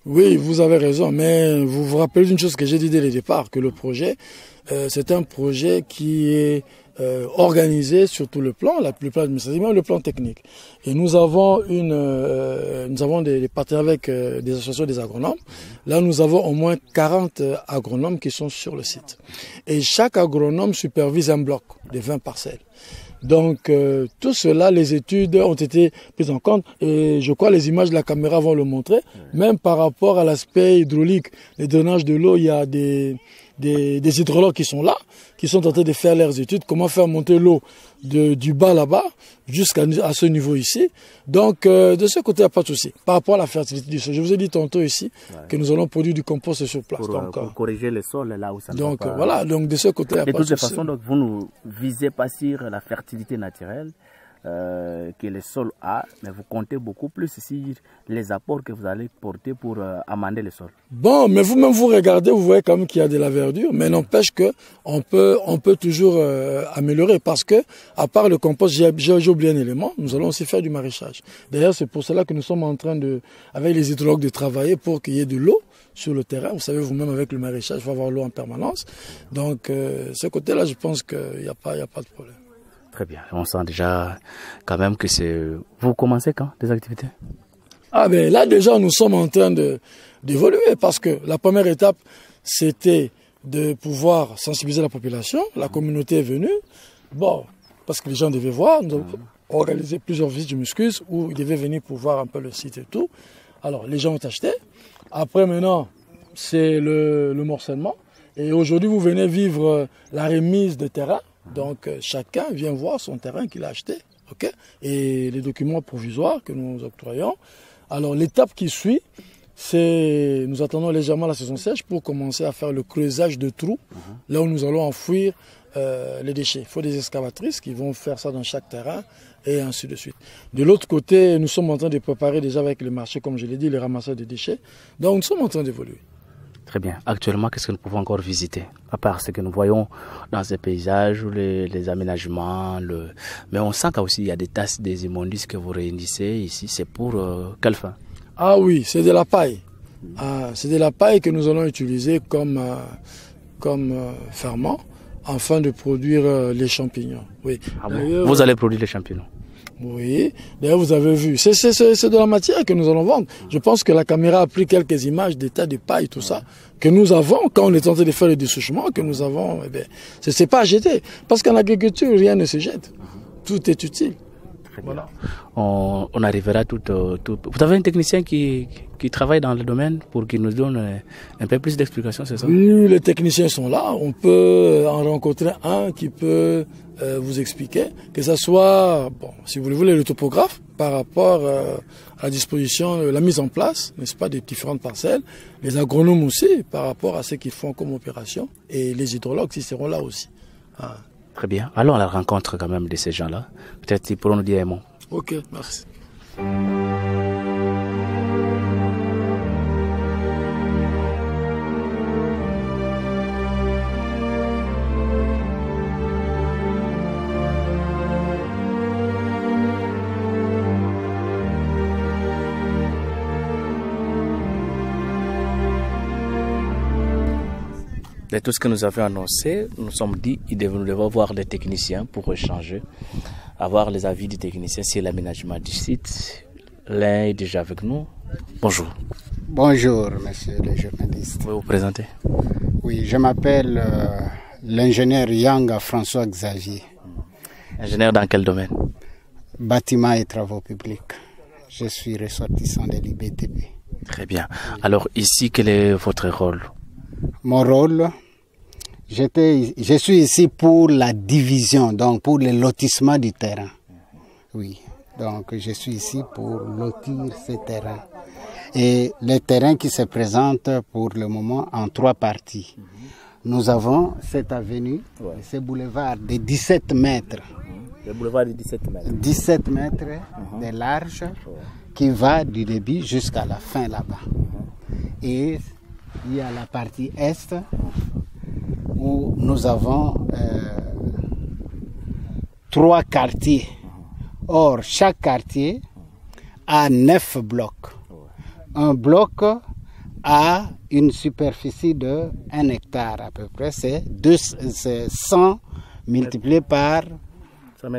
Oui, vous avez raison, mais vous vous rappelez d'une chose que j'ai dit dès le départ, que le projet, c'est un projet qui est organisé sur tout le plan, le plan administratif, même le plan technique. Et nous avons des partenaires avec des associations des agronomes. Là, nous avons au moins 40 agronomes qui sont sur le site. Et chaque agronome supervise un bloc de 20 parcelles. Donc, tout cela, les études ont été prises en compte et je crois les images de la caméra vont le montrer. Même par rapport à l'aspect hydraulique, le drainage de l'eau, il y a des hydrologues qui sont là, qui sont en train de faire leurs études, comment faire monter l'eau du bas là-bas jusqu'à ce niveau ici. Donc, de ce côté, il n'y a pas de souci. Par rapport à la fertilité du sol, je vous ai dit tantôt ici que nous allons produire du compost sur place. Pour corriger le sol là où ça ne va pas. Donc, voilà, donc de ce côté, il n'y a pas de souci. De toute façon, donc, vous ne visez pas sur la fertilité naturelle que le sol a, mais vous comptez beaucoup plus sur les apports que vous allez porter pour amender le sol. Bon, mais vous-même vous regardez, vous voyez quand même qu'il y a de la verdure, mais n'empêche que on peut toujours améliorer parce que à part le compost, j'ai oublié un élément, nous allons aussi faire du maraîchage. D'ailleurs, c'est pour cela que nous sommes en train avec les hydrologues de travailler pour qu'il y ait de l'eau sur le terrain. Vous savez, vous-même avec le maraîchage, il faut avoir l'eau en permanence. Donc, ce côté-là, je pense qu'il n'y a pas de problème. Très bien. On sent déjà quand même que c'est... Vous commencez quand des activités? Ah ben là déjà nous sommes en train d'évoluer parce que la première étape c'était de pouvoir sensibiliser la population. La communauté est venue. Bon, parce que les gens devaient voir. Nous avons organisé plusieurs visites, je m'excuse, où ils devaient venir pour voir un peu le site et tout. Alors les gens ont acheté. Après maintenant c'est le morcellement. Et aujourd'hui vous venez vivre la remise de terrain. Donc chacun vient voir son terrain qu'il a acheté, ok, et les documents provisoires que nous octroyons. Alors l'étape qui suit, c'est nous attendons légèrement la saison sèche pour commencer à faire le creusage de trous, là où nous allons enfouir les déchets. Il faut des excavatrices qui vont faire ça dans chaque terrain et ainsi de suite. De l'autre côté, nous sommes en train de préparer déjà avec le marché, comme je l'ai dit, les ramasseurs de déchets. Donc nous sommes en train d'évoluer. Très bien. Actuellement, qu'est-ce que nous pouvons encore visiter? À part ce que nous voyons dans ces paysages, les aménagements, mais on sent qu'aussi il y a des tasses, des immondices que vous réunissez ici. C'est pour quelle fin? Ah oui, c'est de la paille. C'est de la paille que nous allons utiliser comme ferment afin de produire les champignons. Oui. Ah bon? Vous allez produire les champignons? Oui, d'ailleurs vous avez vu, c'est de la matière que nous allons vendre. Je pense que la caméra a pris quelques images des tas de paille, tout ça, que nous avons quand on est tenté de faire le dessouchement, que nous avons, eh bien, c'est pas à jeter. Parce qu'en agriculture, rien ne se jette. Tout est utile. Voilà. On arrivera tout. Vous avez un technicien qui travaille dans le domaine pour qu'il nous donne un peu plus d'explications, c'est ça? Oui, les techniciens sont là. On peut en rencontrer un qui peut vous expliquer, que ce soit, bon, si vous le voulez, le topographe par rapport à la disposition, la mise en place, n'est-ce pas, des différentes parcelles, les agronomes aussi par rapport à ce qu'ils font comme opération, et les hydrologues qui seront là aussi. Très bien. Allons à la rencontre quand même de ces gens-là. Peut-être qu'ils pourront nous dire un mot. Ok, merci. De tout ce que nous avions annoncé, nous sommes dit que nous devons voir les techniciens pour échanger, avoir les avis des techniciens sur l'aménagement du site. L'un est déjà avec nous. Bonjour. Bonjour, monsieur le journaliste. Vous pouvez vous présenter? Oui, je m'appelle l'ingénieur Yanga François Xavier. Ingénieur dans quel domaine? Bâtiments et travaux publics. Je suis ressortissant de l'IBTP. Très bien. Alors ici, quel est votre rôle? Mon rôle, je suis ici pour la division, donc pour le lotissement du terrain. Oui, donc je suis ici pour lotir ce terrain. Et les terrains qui se présentent pour le moment en 3 parties. Nous avons cette avenue, ce boulevard de 17 mètres Le boulevard de 17 mètres. 17 mètres de large qui va du début jusqu'à la fin là-bas. Et il y a la partie est où nous avons 3 quartiers. Or, chaque quartier a 9 blocs. Un bloc a une superficie de 1 hectare à peu près. C'est 100 multiplié par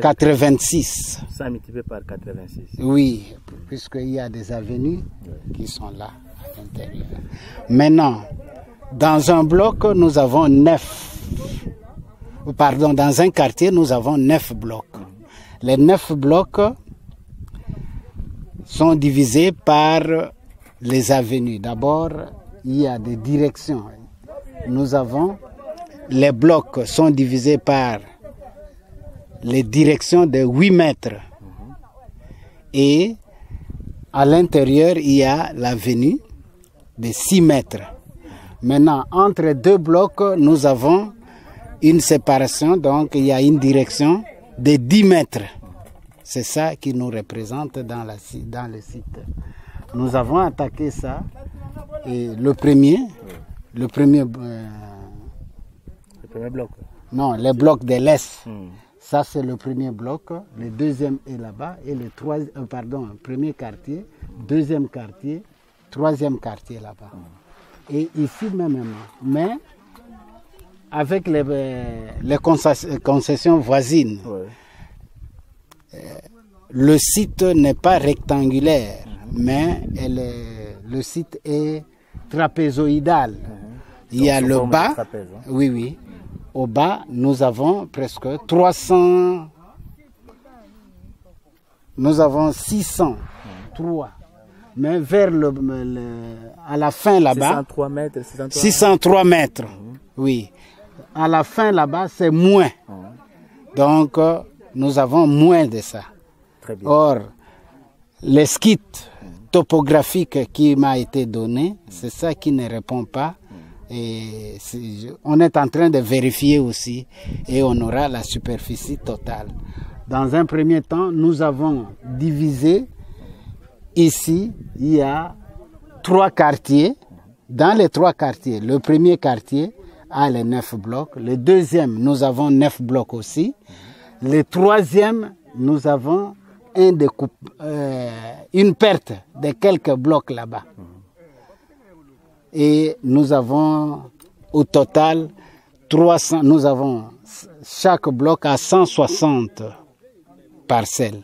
86. 100 multiplié par 86. Oui, puisqu'il y a des avenues qui sont là à l'intérieur. Maintenant, dans un bloc, nous avons 9. Pardon, dans un quartier, nous avons 9 blocs. Les 9 blocs sont divisés par les avenues. D'abord, il y a des directions. Nous avons, les blocs sont divisés par les directions de 8 mètres. Et à l'intérieur, il y a l'avenue de 6 mètres. Maintenant, entre 2 blocs, nous avons une séparation, donc il y a une direction de 10 mètres. C'est ça qui nous représente dans le site. Nous avons attaqué ça. Et le premier bloc. Non, le bloc de l'Est. Ça, c'est le premier bloc. Le deuxième est là-bas. Et le premier quartier, deuxième quartier, troisième quartier là-bas. Et ici même. Mais avec les concessions voisines, le site n'est pas rectangulaire, mais le site est trapézoïdal. Il y a le bas. Trapèze, hein. Oui. Au bas, nous avons presque 300. Nous avons 603. Mais vers à la fin là-bas. 603 mètres. Oui. À la fin là-bas, c'est moins. Donc, nous avons moins de ça. Très bien. Or, le skit topographique qui m'a été donné, c'est ça qui ne répond pas. Et on est en train de vérifier aussi et on aura la superficie totale. Dans un premier temps, nous avons divisé. Ici, il y a 3 quartiers. Dans les 3 quartiers, le premier quartier a les 9 blocs. Le deuxième, nous avons 9 blocs aussi. Le troisième, nous avons une perte de quelques blocs là-bas. Et nous avons au total 300, nous avons chaque bloc à 160 parcelles.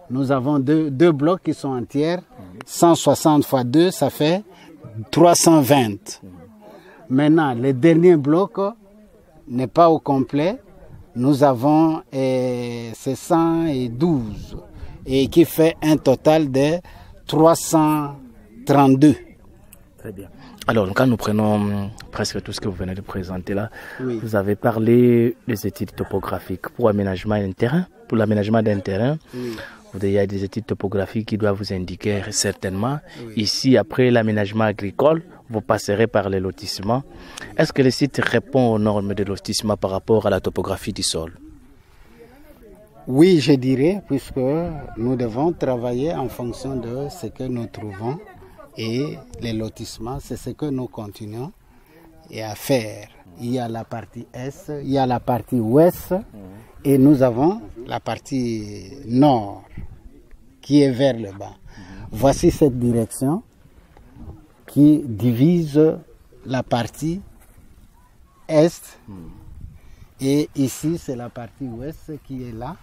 Nous avons deux blocs qui sont entiers, 160 fois 2, ça fait 320. Maintenant, le dernier bloc n'est pas au complet. Nous avons c'est 112 et qui fait un total de 332. Très bien. Alors, quand nous prenons presque tout ce que vous venez de présenter là, oui. Vous avez parlé des études topographiques pour l'aménagement d'un terrain. Pour l'aménagement d'un terrain, oui. Il y a des études topographiques qui doivent vous indiquer certainement. Oui. Ici, après l'aménagement agricole, vous passerez par les lotissements. Est-ce que le site répond aux normes de lotissement par rapport à la topographie du sol? Oui, je dirais, puisque nous devons travailler en fonction de ce que nous trouvons. Et les lotissements, c'est ce que nous continuons à faire. Il y a la partie est, il y a la partie ouest, et nous avons la partie nord, qui est vers le bas. Voici cette direction qui divise la partie est, et ici c'est la partie ouest qui est là.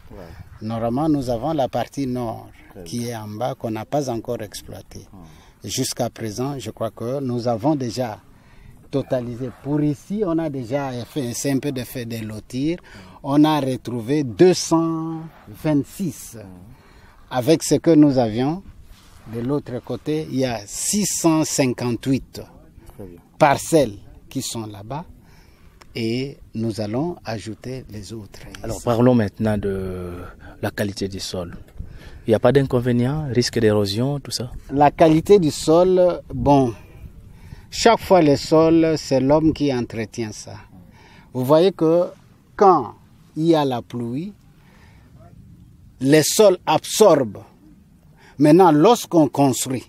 Normalement, nous avons la partie nord qui est en bas, qu'on n'a pas encore exploitée. Jusqu'à présent, je crois que nous avons déjà totalisé. Pour ici, on a déjà fait un peu de fait de lotir. On a retrouvé 226. Avec ce que nous avions, de l'autre côté, il y a 658 parcelles qui sont là-bas. Et nous allons ajouter les autres. Alors parlons maintenant de la qualité du sol. Il n'y a pas d'inconvénient, risque d'érosion, tout ça? La qualité du sol, bon, chaque fois le sol, c'est l'homme qui entretient ça. Vous voyez que quand il y a la pluie, les sols absorbent. Maintenant, lorsqu'on construit,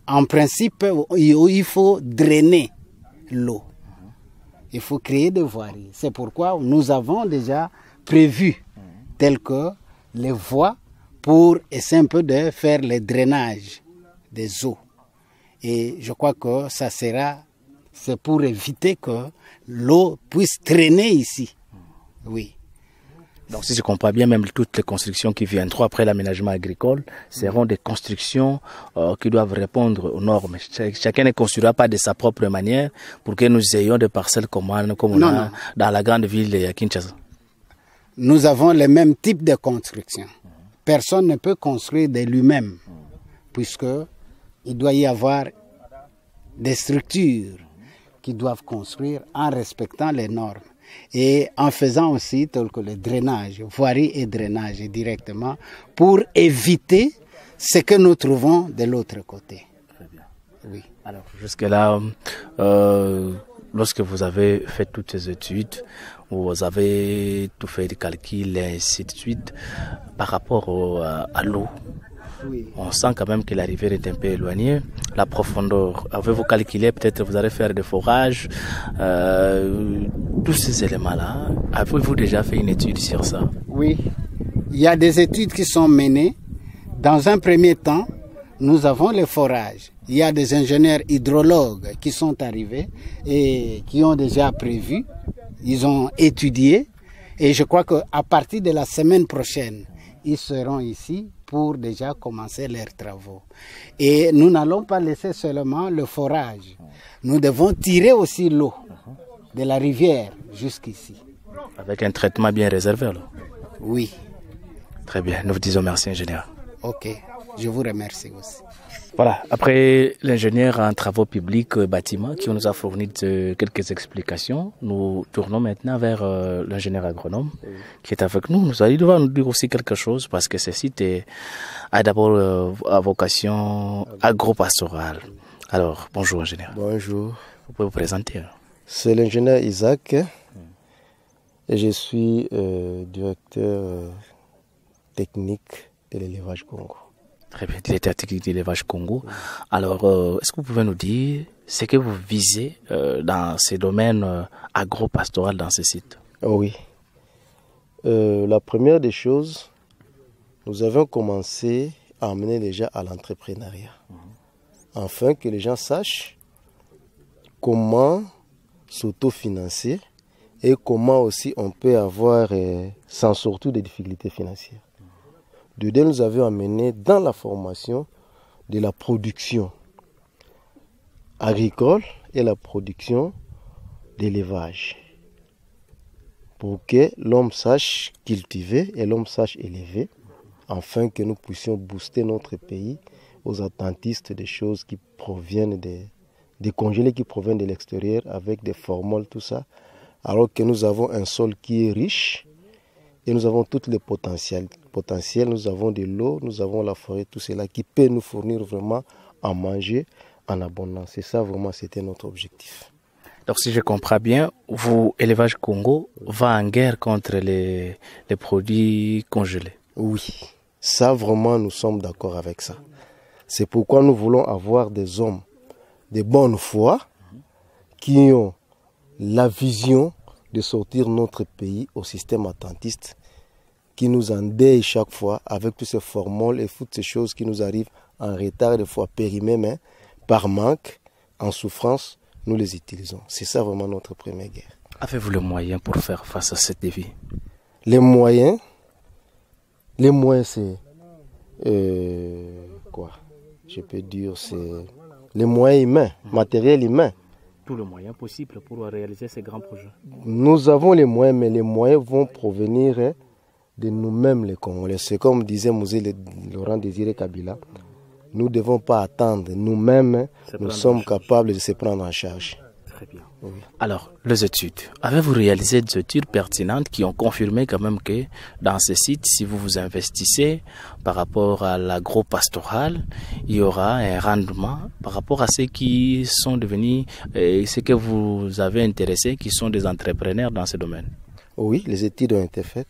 en principe, il faut drainer l'eau. Il faut créer des voiries. C'est pourquoi nous avons déjà prévu telles que les voies pour essayer un peu de faire le drainage des eaux. Et je crois que ça sera, c'est pour éviter que l'eau puisse traîner ici. Oui. Donc si je comprends bien, même toutes les constructions qui viendront après l'aménagement agricole seront des constructions qui doivent répondre aux normes. Chacun ne construira pas de sa propre manière pour que nous ayons des parcelles comme on a dans la grande ville de Kinshasa. Nous avons le même type de construction. Personne ne peut construire de lui-même, puisque il doit y avoir des structures qui doivent construire en respectant les normes. Et en faisant aussi tel que le drainage, voirie et drainage directement, pour éviter ce que nous trouvons de l'autre côté. Très bien. Oui. Alors jusque-là, lorsque vous avez fait toutes ces études, vous avez tout fait des calculs et ainsi de suite, par rapport à l'eau, oui. On sent quand même que la rivière est un peu éloignée. La profondeur, avez-vous calculé, peut-être vous allez faire des forages, tous ces éléments-là, avez-vous déjà fait une étude sur ça? Oui, il y a des études qui sont menées. Dans un premier temps, nous avons les forages. Il y a des ingénieurs hydrologues qui sont arrivés et qui ont déjà prévu, ils ont étudié et je crois qu'à partir de la semaine prochaine, ils seront ici pour déjà commencer leurs travaux. Et nous n'allons pas laisser seulement le forage. Nous devons tirer aussi l'eau de la rivière jusqu'ici. Avec un traitement bien réservé alors? Oui. Très bien, nous vous disons merci ingénieur. Ok, je vous remercie aussi. Voilà, après l'ingénieur en travaux publics bâtiments qui nous a fourni quelques explications, nous tournons maintenant vers l'ingénieur agronome qui est avec nous. Il va nous dire aussi quelque chose parce que ce site a d'abord à vocation agro-pastorale. Alors, bonjour ingénieur. Bonjour. Vous pouvez vous présenter? C'est l'ingénieur Isaac et je suis directeur technique de l'élevage Congo. Très bien, directeur technique de l'élevage Congo. Alors, est-ce que vous pouvez nous dire ce que vous visez dans ces domaines agro-pastoral dans ce site? Oui. La première des choses, nous avons commencé à amener les gens à l'entrepreneuriat. Afin que les gens sachent comment s'autofinancer et comment aussi on peut avoir, sans surtout des difficultés financières. De deux, nous avons amené dans la formation de la production agricole et la production d'élevage pour que l'homme sache cultiver et l'homme sache élever afin que nous puissions booster notre pays aux attentistes des choses qui proviennent des congelés qui proviennent de l'extérieur avec des formules, tout ça, alors que nous avons un sol qui est riche et nous avons tous les potentiels. Nous avons de l'eau, nous avons la forêt, tout cela qui peut nous fournir vraiment à manger en abondance. C'est ça vraiment, c'était notre objectif. Donc si je comprends bien, vous, Élevage Congo, va en guerre contre les produits congelés. Oui, ça vraiment nous sommes d'accord avec ça. C'est pourquoi nous voulons avoir des hommes de bonne foi qui ont la vision de sortir notre pays au système attentiste qui nous endeuille chaque fois avec tous ces formules et toutes ces choses qui nous arrivent en retard, des fois périmées, mais par manque, en souffrance, nous les utilisons. C'est ça vraiment notre première guerre. Avez-vous les moyens pour faire face à cette défi? Les moyens c'est quoi? Je peux dire c'est les moyens humains, matériel humain. Tous les moyens possibles pour réaliser ces grands projets. Nous avons les moyens, mais les moyens vont provenir de nous-mêmes les Congolais. C'est comme disait Mosé Laurent Désiré Kabila. Nous ne devons pas attendre. Nous-mêmes, nous sommes capables de se prendre en charge. Très bien. Oui. Alors, les études. Avez-vous réalisé des études pertinentes qui ont confirmé quand même que dans ce site, si vous vous investissez par rapport à l'agro-pastoral, il y aura un rendement par rapport à ceux qui sont devenus, ceux que vous avez intéressés, qui sont des entrepreneurs dans ce domaine? Oui, les études ont été faites.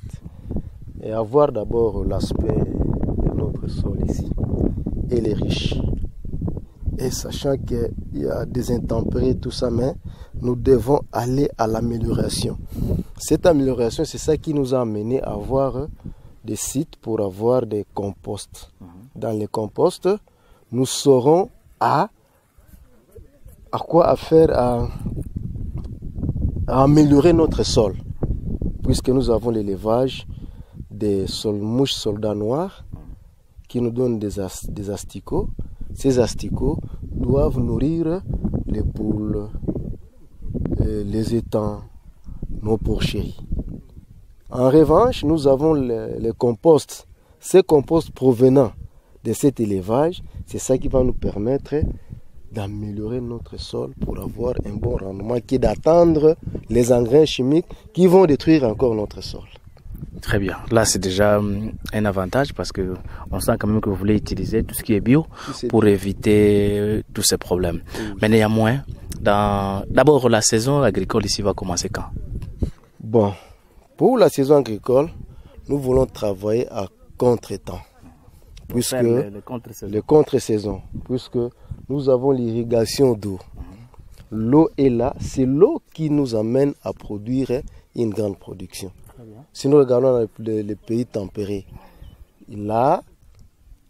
et avoir d'abord l'aspect de notre sol ici. Elle est riche. Et sachant qu'il y a des intempéries, tout ça, mais nous devons aller à l'amélioration. Cette amélioration, c'est ça qui nous a amené à avoir des sites pour avoir des composts. Dans les composts, nous saurons à améliorer notre sol, puisque nous avons l'élevage des mouches soldats noirs qui nous donnent des asticots. Ces asticots doivent nourrir les poules, les étangs, nos porcheries. En revanche, nous avons les composts. Ces composts provenant de cet élevage, c'est ça qui va nous permettre d'améliorer notre sol pour avoir un bon rendement, qui est d'attendre les engrais chimiques qui vont détruire encore notre sol. Très bien. Là, c'est déjà un avantage parce que on sent quand même que vous voulez utiliser tout ce qui est bio pour éviter tous ces problèmes. Oui. Mais néanmoins, d'abord, la saison agricole ici va commencer quand? Bon, pour la saison agricole, nous voulons travailler à contre-temps. Puisque le contre-saison, puisque nous avons l'irrigation d'eau. L'eau est là, c'est l'eau qui nous amène à produire une grande production. Si nous regardons les pays tempérés, là,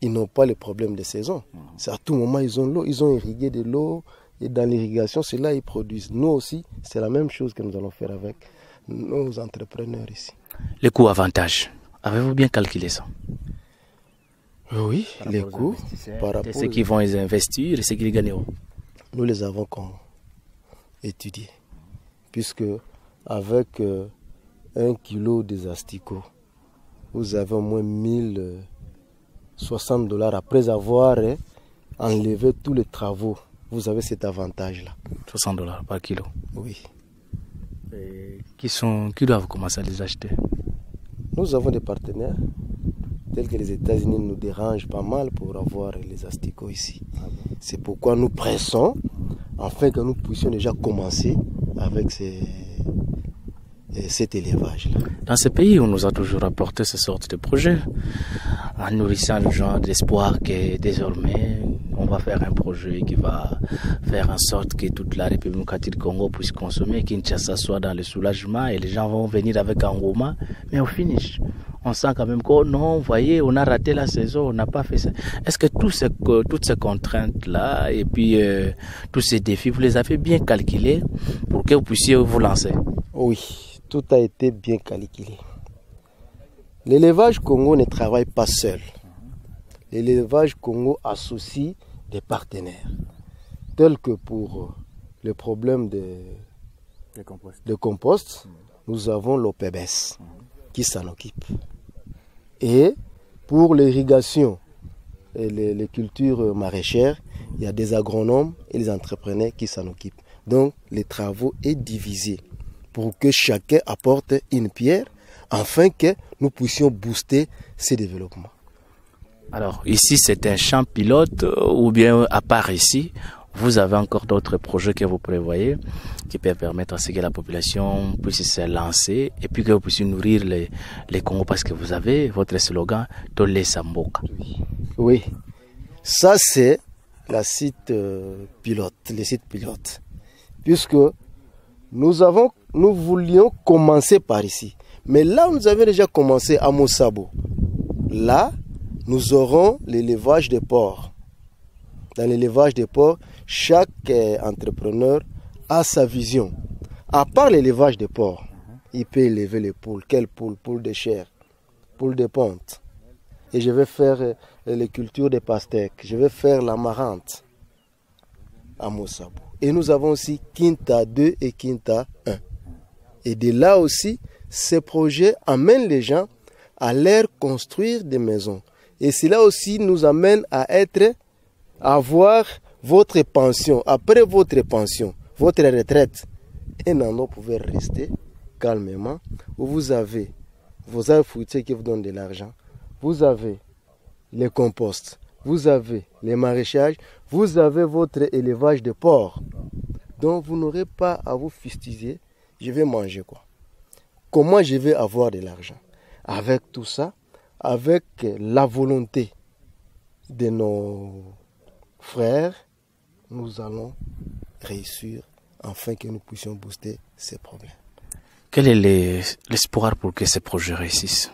ils n'ont pas les problèmes de saison. C'est à tout moment, ils ont l'eau, ils ont irrigué de l'eau, et dans l'irrigation, c'est là qu'ils produisent. Nous aussi, c'est la même chose que nous allons faire avec nos entrepreneurs ici. Les coûts avantages, avez-vous bien calculé ça? Oui, les coûts par rapport à ceux qui vont les investir et ceux qui les gagneront. Nous les avons étudiés, puisque avec 1 kilo des asticots, vous avez au moins $1060 après avoir enlevé tous les travaux. Vous avez cet avantage-là. $60 par kilo. Oui. Et qui doivent commencer à les acheter? Nous avons des partenaires tels que les États-Unis nous dérangent pas mal pour avoir les asticots ici. C'est pourquoi nous pressons afin que nous puissions déjà commencer avec cet élevage-là. Dans ce pays, on nous a toujours apporté ce sorte de projet, en nourrissant le genre d'espoir que désormais, on va faire un projet qui va faire en sorte que toute la République démocratique du Congo puisse consommer, Kinshasa soit dans le soulagement et les gens vont venir avec engouement, mais au finish, on sent quand même que oh non, vous voyez, on a raté la saison, on n'a pas fait ça. Est-ce que toutes ces contraintes-là et puis tous ces défis, vous les avez bien calculés pour que vous puissiez vous lancer? Oui, tout a été bien calculé. L'élevage Congo ne travaille pas seul. L'élevage Congo associe des partenaires, tels que pour le problème de compost, nous avons l'OPBS qui s'en occupe. Et pour l'irrigation et les cultures maraîchères, il y a des agronomes et les entrepreneurs qui s'en occupent. Donc, les travaux sont divisés pour que chacun apporte une pierre afin que nous puissions booster ces développements. Alors, ici, c'est un champ pilote ou bien à part ici, vous avez encore d'autres projets que vous prévoyez qui peuvent permettre à ce que la population puisse se lancer et puis que vous puissiez nourrir les Congos parce que vous avez votre slogan Tole Samboka. Oui, ça c'est le site pilote. Puisque nous voulions commencer par ici. Mais là, nous avions déjà commencé à Mosabo. Là, nous aurons l'élevage des porcs. Dans l'élevage des porcs, chaque entrepreneur a sa vision. À part l'élevage des porcs, il peut élever les poules. Quelles poules? Poules de chair, poules de ponte. Et je vais faire les cultures des pastèques. Je vais faire l'amarante à Mosabo. Et nous avons aussi Kinta 2 et Kinta 1. Et de là aussi, ces projets amènent les gens à leur construire des maisons. Et cela aussi nous amène à avoir votre pension. Après votre pension, votre retraite, un endroit pour pouvoir rester calmement, où vous avez vos arbres fruitiers qui vous donnent de l'argent, vous avez les composts, vous avez les maraîchages, vous avez votre élevage de porcs. Donc vous n'aurez pas à vous fustiger, je vais manger quoi? Comment je vais avoir de l'argent? avec tout ça, avec la volonté de nos frères, nous allons réussir afin que nous puissions booster ces problèmes. Quel est l'espoir pour que ces projets réussissent?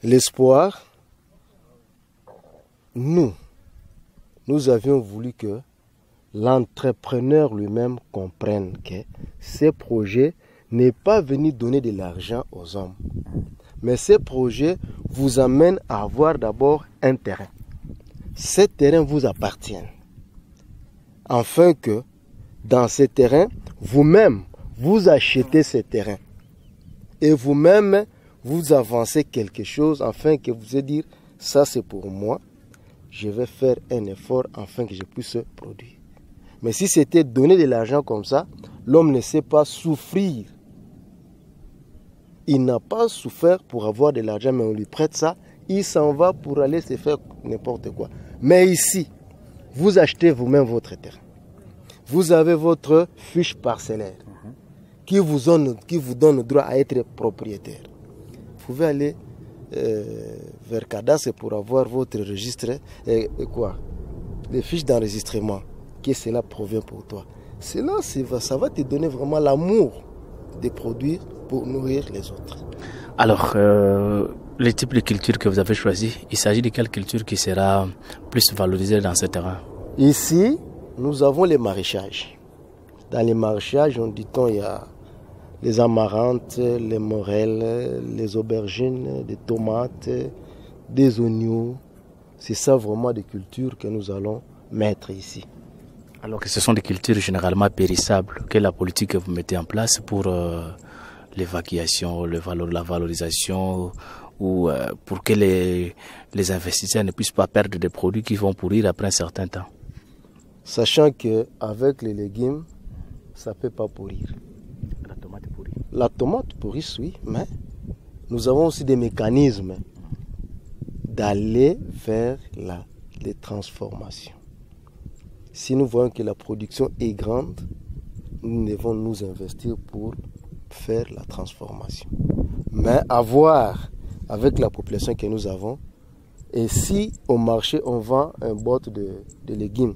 L'espoir, nous avions voulu que l'entrepreneur lui-même comprenne que ces projets n'est pas venu donner de l'argent aux hommes. Mais ces projets vous amènent à avoir d'abord un terrain. Ces terrains vous appartiennent. Afin que dans ces terrains, vous-même, vous achetez ces terrains. Et vous-même, vous avancez quelque chose afin que vous ayez dire, ça c'est pour moi, je vais faire un effort afin que je puisse produire. Mais si c'était donner de l'argent comme ça, l'homme ne sait pas souffrir. Il n'a pas souffert pour avoir de l'argent, mais on lui prête ça, il s'en va pour aller se faire n'importe quoi. Mais ici, vous achetez vous-même votre terrain. Vous avez votre fiche parcellaire qui vous donne le droit à être propriétaire. Vous pouvez aller vers Cadastre pour avoir votre registre, les fiches d'enregistrement, que cela provient pour toi. Cela, ça va te donner vraiment l'amour de produire pour nourrir les autres. Alors, le type de culture que vous avez choisi, il s'agit de quelle culture qui sera plus valorisée dans ce terrain? Ici, nous avons les maraîchages. Dans les maraîchages, il y a les amarantes, les morels, les aubergines, des tomates, des oignons. C'est ça vraiment des cultures que nous allons mettre ici. Alors que ce sont des cultures généralement périssables, quelle est la politique que vous mettez en place pour l'évacuation, la valorisation, ou pour que les investisseurs ne puissent pas perdre des produits qui vont pourrir après un certain temps? Sachant qu'avec les légumes, ça ne peut pas pourrir. La tomate pourrit. La tomate pourrit, oui, mais nous avons aussi des mécanismes d'aller vers les transformations. Si nous voyons que la production est grande, nous devons nous investir pour faire la transformation. Mais avoir, avec la population que nous avons, et si au marché on vend un boîte de légumes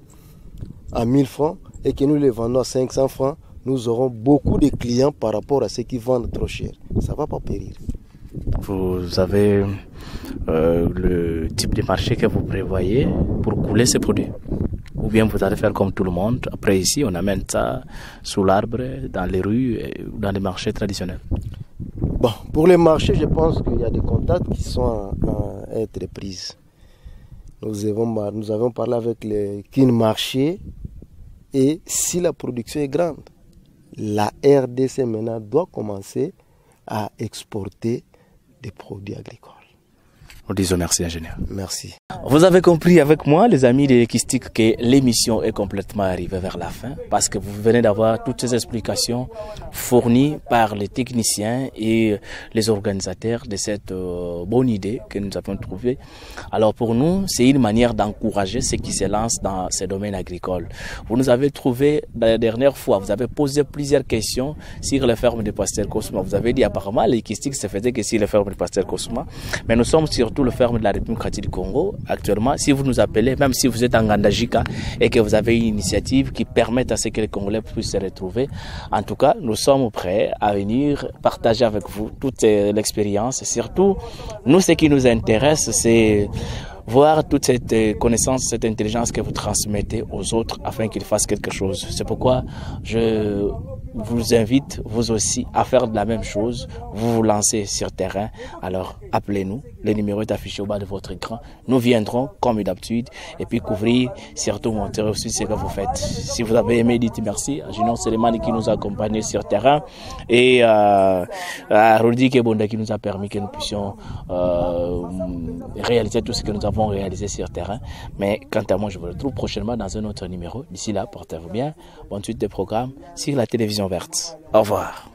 à 1000 francs et que nous les vendons à 500 francs, nous aurons beaucoup de clients par rapport à ceux qui vendent trop cher. Ça ne va pas périr. Vous avez le type de marché que vous prévoyez pour couler ces produits? Ou bien vous allez faire comme tout le monde, après ici on amène ça sous l'arbre, dans les rues, dans les marchés traditionnels? Bon, pour les marchés, je pense qu'il y a des contacts qui sont à être pris. Nous avons parlé avec les marchés, et si la production est grande, la RDC maintenant doit commencer à exporter des produits agricoles. Nous disons merci, ingénieur. Merci. Vous avez compris avec moi, les amis de Equistic, que l'émission est complètement arrivée vers la fin parce que vous venez d'avoir toutes ces explications fournies par les techniciens et les organisateurs de cette bonne idée que nous avons trouvée. Alors pour nous, c'est une manière d'encourager ceux qui se lancent dans ces domaines agricoles. Vous nous avez trouvé la dernière fois, vous avez posé plusieurs questions sur les fermes de Pasteur Cosma. Vous avez dit apparemment l'Equistic se faisait que sur les fermes de Pasteur Cosma, mais nous sommes surtout le ferme de la République du Congo. Actuellement, si vous nous appelez, même si vous êtes en Ngandajika et que vous avez une initiative qui permette à ce que les Congolais puissent se retrouver, en tout cas, nous sommes prêts à venir partager avec vous toute l'expérience. Surtout, nous, ce qui nous intéresse, c'est voir toute cette connaissance, cette intelligence que vous transmettez aux autres afin qu'ils fassent quelque chose. C'est pourquoi je vous invite, vous aussi, à faire de la même chose. Vous vous lancez sur terrain. Alors, appelez-nous. Le numéro est affiché au bas de votre écran. Nous viendrons, comme d'habitude, et puis couvrir, surtout montrer aussi ce que vous faites. Si vous avez aimé, dites merci à Junior Selemani qui nous a accompagnés sur terrain et à Rudi Kebonda qui nous a permis que nous puissions réaliser tout ce que nous avons réalisé sur terrain. Mais quant à moi, je vous retrouve prochainement dans un autre numéro. D'ici là, portez-vous bien. Bonne suite de programmes sur la télévision verte. Au revoir.